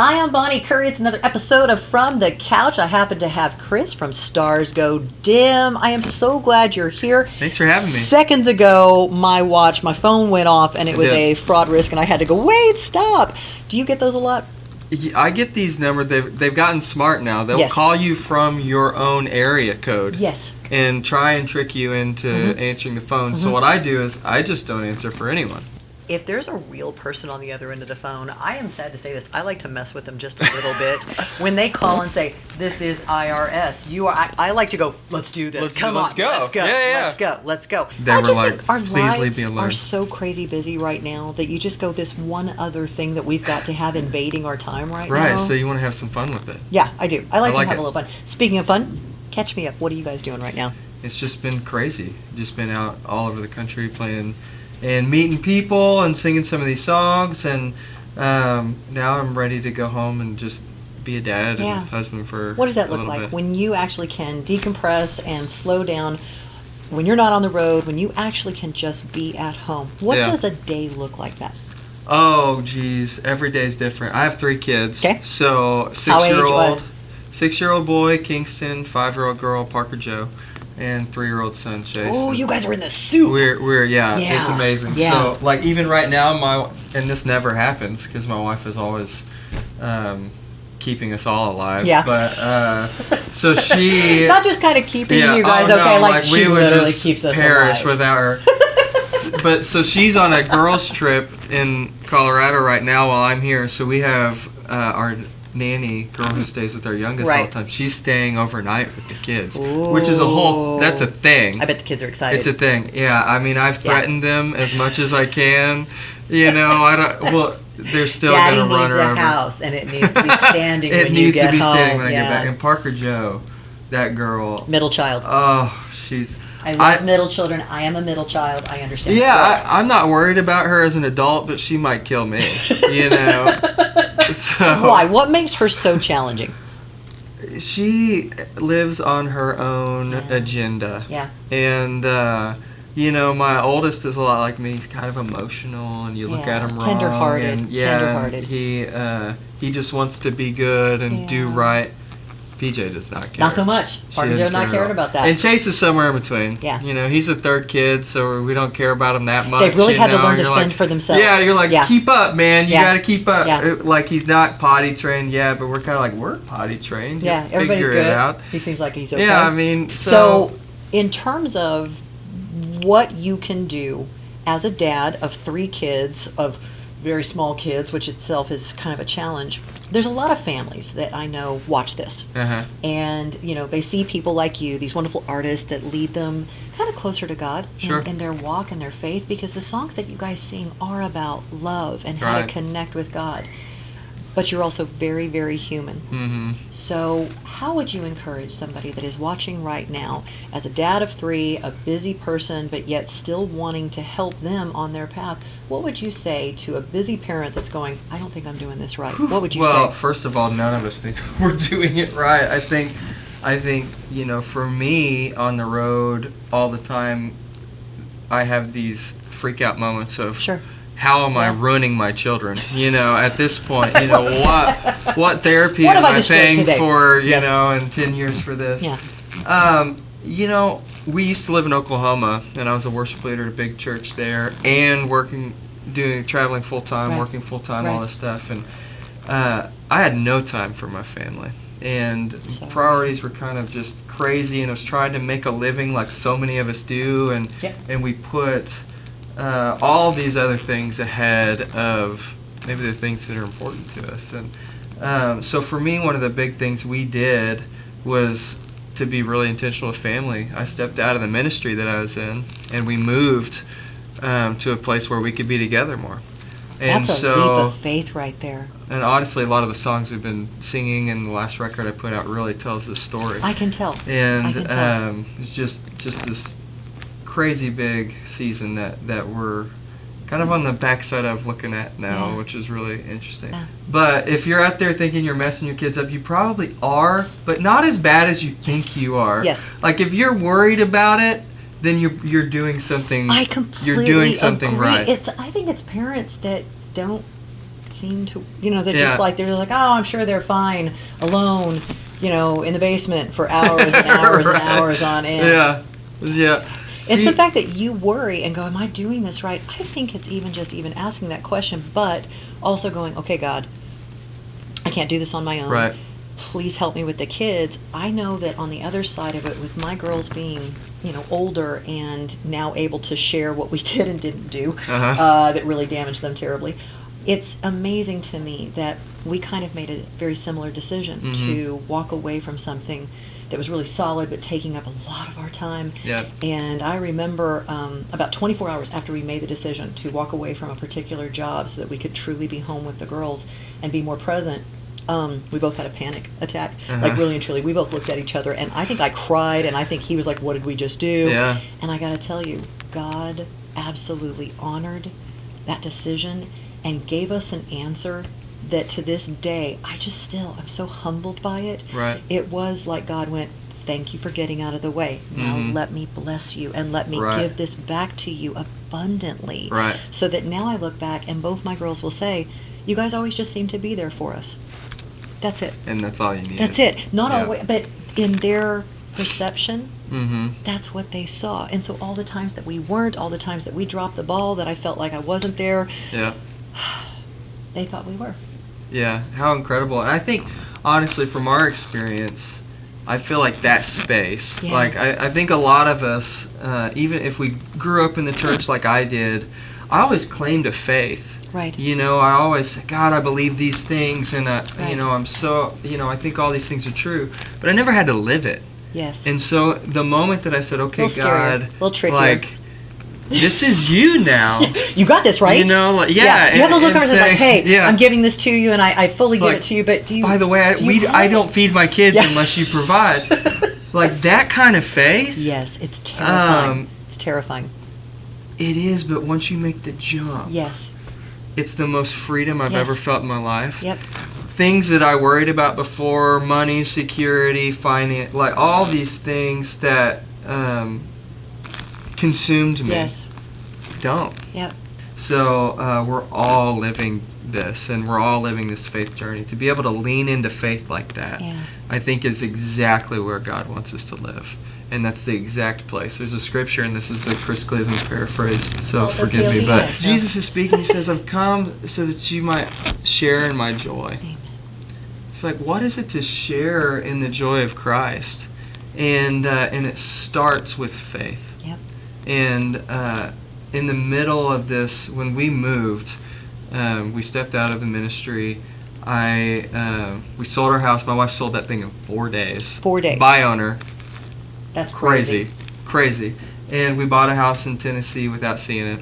Hi, I'm Bonnie Curry. It's another episode of From the Couch. I happen to have Chris from Stars Go Dim. I am so glad you're here. Thanks for having me. Seconds ago, my phone went off, and it was a fraud risk, and I had to go, wait, stop. Do you get those a lot? I get these numbers. They've gotten smart now. They'll call you from your own area code. Yes. And try and trick you into answering the phone. So what I do is I just don't answer for anyone. If there's a real person on the other end of the phone, I am sad to say this, I like to mess with them just a little bit. When they call and say, this is IRS, I like to go, let's do this. Let's go. Let's go. Let's go. I just think our lives are so crazy busy right now that you just go, this one other thing that we've got to have invading our time right now. Right, so you want to have some fun with it. Yeah, I do. I like to have a little fun. Speaking of fun, catch me up. What are you guys doing right now? It's just been crazy. Just been out all over the country playing and meeting people and singing some of these songs, and now I'm ready to go home and just be a dad and a husband for What does that look like when you actually can decompress and slow down, when you're not on the road, when you actually can just be at home? What does a day look like that? Oh, geez. Every day's different. I have 3 kids. Okay. So 6-year-old boy, Kingston, 5-year-old girl, Parker Joe, and 3-year-old son, Chase. Oh, you guys are in the soup. We're it's amazing. Yeah. So, like, even right now, and this never happens because my wife is always keeping us all alive. Yeah. But, so she... Not just kind of keeping you guys like she literally keeps us perish alive. without her. But, so she's on a girls' trip in Colorado right now while I'm here. So we have our nanny girl who stays with our youngest all the time. She's staying overnight with the kids. Ooh. Which is that's a thing. I bet the kids are excited. It's a thing. Yeah, I mean, I've threatened them as much as I can. You know, they're still going to run her over. Daddy needs a house, and it needs to be standing when you get home. It needs to be standing when I get back. And Parker Joe, that girl. Middle child. Oh, she's... I love middle children. I am a middle child. I understand. Yeah, I'm not worried about her as an adult, but she might kill me. You know. So, why? What makes her so challenging? She lives on her own agenda. Yeah. And you know, my oldest is a lot like me. He's kind of emotional, and you look at him wrong. Tenderhearted. Tenderhearted. He just wants to be good and do right. PJ does not care. Not so much. Parker Joe not caring about that. And Chase is somewhere in between. Yeah. You know, he's a 3rd kid, so we don't care about him that much. They've really had to learn to fend for themselves. Yeah, you're like, keep up, man. You got to keep up. Yeah. Like, he's not potty trained yet, but we're kind of like, we're potty trained. Yeah, everybody's good. It out. He seems like he's okay. Yeah, I mean, so in terms of what you can do as a dad of 3 kids, of very small kids, which itself is kind of a challenge. There's a lot of families that I know watch this. And, you know, they see people like you, these wonderful artists that lead them kind of closer to God in their walk and their faith, because the songs that you guys sing are about love and how to connect with God. But you're also very, very human. So how would you encourage somebody that is watching right now as a dad of 3, a busy person, but yet still wanting to help them on their path? What would you say to a busy parent that's going, I don't think I'm doing this right? What would you say? Well, first of all, none of us think we're doing it right. I think, you know, for me on the road all the time, I have these freak out moments of... How am I ruining my children? You know, at this point, you know, what therapy am I paying for, you know, and 10 years for this? Yeah. You know, we used to live in Oklahoma, and I was a worship leader at a big church there, and traveling full-time, working full-time, all this stuff. And I had no time for my family. And priorities were kind of just crazy, and I was trying to make a living like so many of us do, and we put... all these other things ahead of maybe the things that are important to us. And so for me, one of the big things we did was to be really intentional with family. I stepped out of the ministry that I was in, and we moved to a place where we could be together more. And that's a leap of faith right there. And honestly, a lot of the songs we've been singing and the last record I put out really tells this story. I can tell. And it's just this crazy big season that we're kind of on the backside of looking at now, which is really interesting. Yeah. But if you're out there thinking you're messing your kids up, you probably are, but not as bad as you think you are. Yes. Like if you're worried about it, then you're doing something. I completely you're doing something agree. right. I think it's parents that don't seem to, they're just like, they're like, oh, I'm sure they're fine alone, in the basement for hours and hours Right. and hours on end. Yeah. It's the fact that you worry and go, am I doing this right? I think it's even asking that question, but also going, okay, God, I can't do this on my own. Right. Please help me with the kids. I know that on the other side of it, with my girls being, older and now able to share what we did and didn't do, that really damaged them terribly. It's amazing to me that we kind of made a very similar decision to walk away from something that was really solid but taking up a lot of our time. Yeah. And I remember about 24 hours after we made the decision to walk away from a particular job so that we could truly be home with the girls and be more present, we both had a panic attack. Like, really and truly, we both looked at each other, and I think I cried, and I think he was like, what did we just do? Yeah. And I got to tell you, God absolutely honored that decision and gave us an answer that to this day, I'm so humbled by it. Right. It was like God went, thank you for getting out of the way. Now let me bless you and let me give this back to you abundantly. Right. So that now I look back and both my girls will say, you guys always just seem to be there for us. That's it. And that's all you need. That's it. Not always, but in their perception, Mm-hmm. that's what they saw. And so all the times that we weren't, all the times that we dropped the ball, that I felt like I wasn't there, they thought we were. Yeah, how incredible. And I think, honestly, from our experience, I feel like that space, like I think a lot of us, even if we grew up in the church like I did, I always claimed a faith. Right. I always say, God, I believe these things, and I'm so, I think all these things are true, but I never had to live it. Yes. And so the moment that I said, okay, God, a little trickier. like, this is you now. You got this, right? You have those little conversations like, hey, I'm giving this to you, and I fully give like, it to you, but do you... By the way, I don't feed my kids unless you provide. Like, that kind of faith. Yes, it's terrifying. It's terrifying. It is, but once you make the jump, it's the most freedom I've ever felt in my life. Yep. Things that I worried about before, money, security, finance, like all these things that consumed me. Don't. Yep. So we're all living this, and we're all living this faith journey. To be able to lean into faith like that, I think is exactly where God wants us to live. And that's the exact place. There's a scripture, and this is the Chris Cleveland paraphrase, so forgive me. But Jesus is speaking. He says, I've come so that you might share in my joy. Amen. It's like, what is it to share in the joy of Christ? And it starts with faith. Yep. And in the middle of this, when we moved, we stepped out of the ministry. We sold our house. My wife sold that thing in 4 days. 4 days. By owner. That's crazy. Crazy. And we bought a house in Tennessee without seeing it.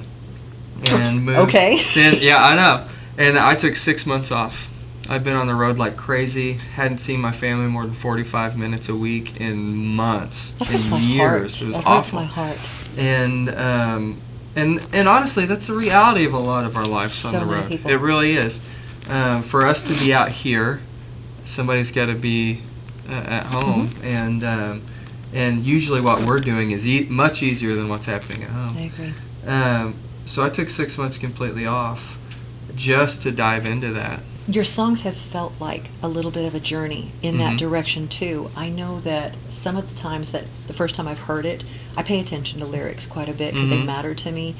And moved. Okay. I know. And I took 6 months off. I've been on the road like crazy. Hadn't seen my family more than 45 minutes a week in months. That hurts in my years. Heart. It was that awful. hurts my heart. And honestly, that's the reality of a lot of our lives So on the many road. people. It really is. For us to be out here, somebody's got to be at home. And usually what we're doing is much easier than what's happening at home. I agree. So I took 6 months completely off just to dive into that. Your songs have felt like a little bit of a journey in that direction too. I know that some of the times that the first time I've heard it, I pay attention to lyrics quite a bit because they matter to me,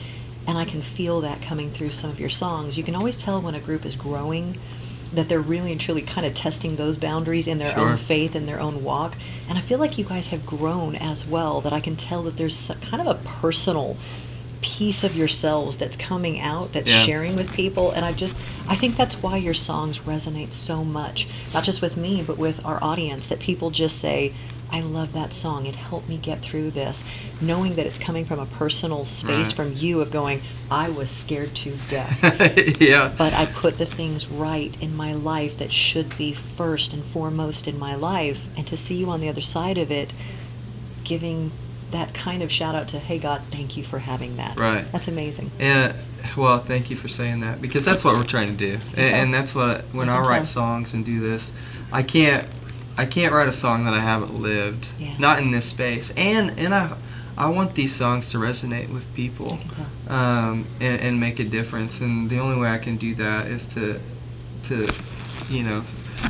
and I can feel that coming through some of your songs. You can always tell when a group is growing, that they're really and truly kind of testing those boundaries in their own faith and their own walk. And I feel like you guys have grown as well, that I can tell that there's kind of a personal piece of yourselves that's coming out, that's sharing with people. And I think that's why your songs resonate so much, not just with me, but with our audience, that people just say, I love that song. It helped me get through this, knowing that it's coming from a personal space from you of going, I was scared to death. But I put the things right in my life that should be first and foremost in my life. And to see you on the other side of it, giving that kind of shout out to, hey, God, thank you for having that. Right. That's amazing. Yeah. Well, thank you for saying that, because that's what we're trying to do. And that's what, when I write songs and do this, I can't write a song that I haven't lived, not in this space. And I want these songs to resonate with people, and make a difference. And the only way I can do that is to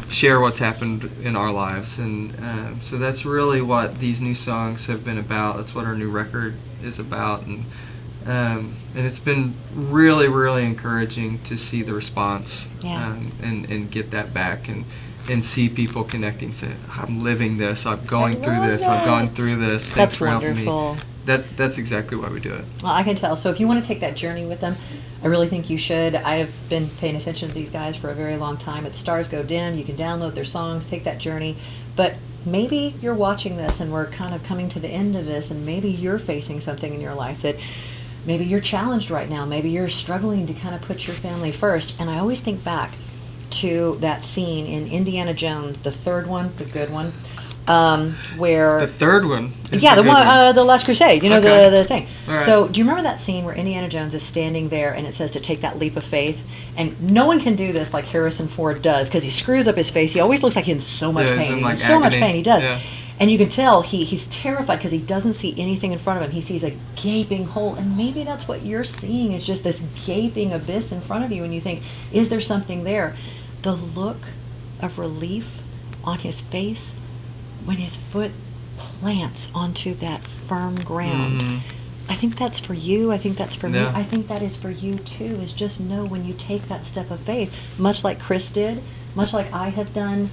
share what's happened in our lives. And so that's really what these new songs have been about. That's what our new record is about. And it's been really, really encouraging to see the response, and get that back, and see people connecting, say, I'm living this, I'm going through this, I've gone through this. That's wonderful. That's exactly why we do it. Well, I can tell. So if you want to take that journey with them, I really think you should. I have been paying attention to these guys for a very long time. It's Stars Go Dim. You can download their songs, take that journey. But maybe you're watching this and we're kind of coming to the end of this, and maybe you're facing something in your life that maybe you're challenged right now. Maybe you're struggling to kind of put your family first. And I always think back to that scene in Indiana Jones, the third one, the good one, where the third one, the one, the Last Crusade. Okay. the thing. Right. So, do you remember that scene where Indiana Jones is standing there and it says to take that leap of faith? And no one can do this like Harrison Ford does, because he screws up his face. He always looks like he's in so much pain. He's in so much pain. He does. Yeah. And you can tell he's terrified because he doesn't see anything in front of him. He sees a gaping hole. And maybe that's what you're seeing, is just this gaping abyss in front of you. And you think, is there something there? The look of relief on his face when his foot plants onto that firm ground. Mm-hmm. I think that's for you. I think that's for me. Yeah. I think that is for you too, is just know when you take that step of faith, much like Chris did, much like I have done,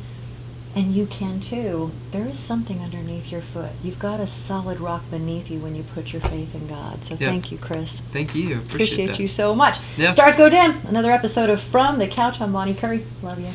and you can too, there is something underneath your foot. You've got a solid rock beneath you when you put your faith in God. So thank you, Chris. Thank you. Appreciate that. you so much. Yeah. Stars Go Dim, another episode of From the Couch. I'm Bonnie Curry. Love you.